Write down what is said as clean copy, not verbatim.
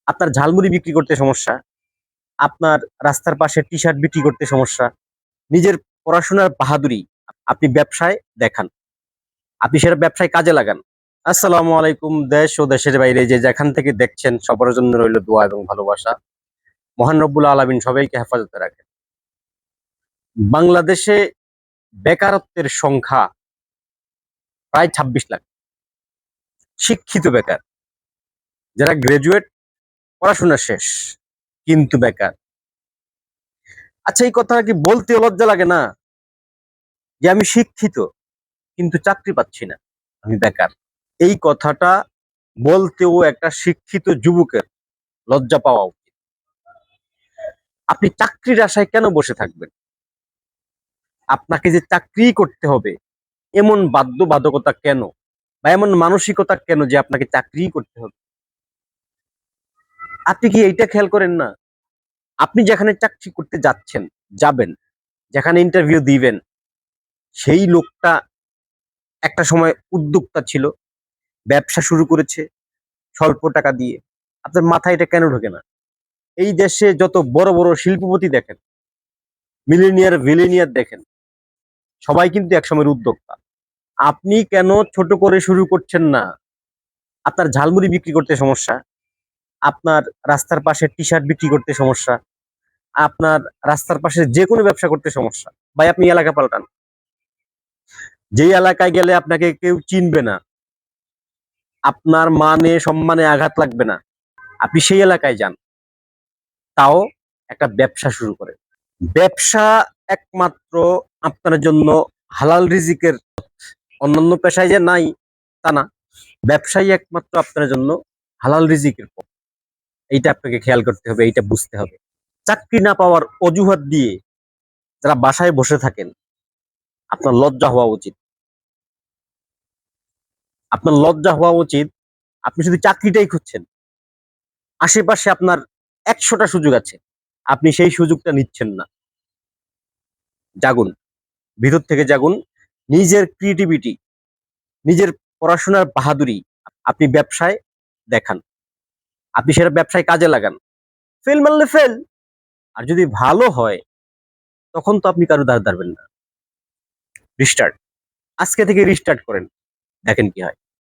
আপনার ঝালমুড়ি বিক্রি করতে সমস্যা, আপনার রাস্তার পাশে টি শার্ট বিক্রি করতে সমস্যা, নিজের পড়াশোনার বাহাদুরি আপনি ব্যবসায় দেখান, আপনি সেটা ব্যবসায় কাজে লাগান। আসসালামু আলাইকুম। দেশ ও দেশের বাইরে যে যেখান থেকে দেখছেন সবার জন্য রইল দোয়া এবং ভালোবাসা। মহান রব্বুল আলামিন সবাইকে হেফাজতে রাখেন। বাংলাদেশে বেকারত্বের সংখ্যা প্রায় 26 লাখ। শিক্ষিত বেকার, যারা গ্রাজুয়েট, পড়াশোনা শেষ কিন্তু বেকার। আচ্ছা, এই কথা কি বলতে লজ্জা লাগে না যে আমি শিক্ষিত কিন্তু চাকরি পাচ্ছি না, আমি বেকার? এই কথাটা বলতেও একটা শিক্ষিত যুবকের লজ্জা পাওয়া উচিত। আপনি চাকরির আশায় কেন বসে থাকবেন? আপনাকে যে চাকরি করতে হবে এমন বাধ্যবাধকতা কেন, বা এমন মানসিকতা কেন যে আপনাকে চাকরি করতে হবে? আপনি কি এইটা খেয়াল করেন না? আপনি যেখানে চাকরি করতে যাবেন, যেখানে ইন্টারভিউ দিবেন, সেই লোকটা একটা সময় উদ্যোক্তা ছিল, ব্যবসা শুরু করেছে স্বল্প টাকা দিয়ে। আপনার মাথায় এটা কেন ঢোকে না? এই দেশে যত বড় বড় শিল্পপতি দেখেন, মিলেনিয়ার ভিলেনিয়ার দেখেন, সবাই কিন্তু একসময়ের উদ্যোক্তা। আপনি কেন ছোট করে শুরু করছেন না? আপনার ঝালমুড়ি বিক্রি করতে সমস্যা, আপনার রাস্তার পাশে টি শার্ট বিক্রি করতে সমস্যা, আপনার রাস্তার পাশে যে কোনো ব্যবসা করতে সমস্যা। ভাই, আপনি এলাকা পাল্টান। যেই এলাকায় গেলে আপনাকে কেউ চিনবে না, আপনার মানে সম্মানে আঘাত লাগবে না, আপনি সেই এলাকায় যান, তাও একটা ব্যবসা শুরু করেন। ব্যবসা একমাত্র আপনার জন্য হালাল রিজিকের পথ। অন্যান্য পেশায় যে নাই তা না, ব্যবসাই একমাত্র আপনার জন্য হালাল রিজিকের পথ। এইটা আপনাকে খেয়াল করতে হবে, এইটা বুঝতে হবে। চাকরি না পাওয়ার অজুহাত দিয়ে যারা বাসায় বসে থাকেন, আপনার লজ্জা হওয়া উচিত। আপনার লজ্জা হওয়া উচিত। আপনি শুধু চাকরিটাই খুঁজছেন, আশেপাশে আপনার 100টা সুযোগ আছে, আপনি সেই সুযোগটা নিচ্ছেন না। জাগুন, ভিতর থেকে জাগুন। নিজের ক্রিয়েটিভিটি, নিজের পড়াশোনার বাহাদুরি আপনি ব্যবসায় দেখান, আপনি সেটা ব্যবসায় কাজে লাগান। ফেল মারলে ফেল, আর যদি ভালো হয় তখন তো আপনি কারো ধার ধারবেন না। রিস্টার্ট, আজকে থেকে রিস্টার্ট করেন, দেখেন কি হয়।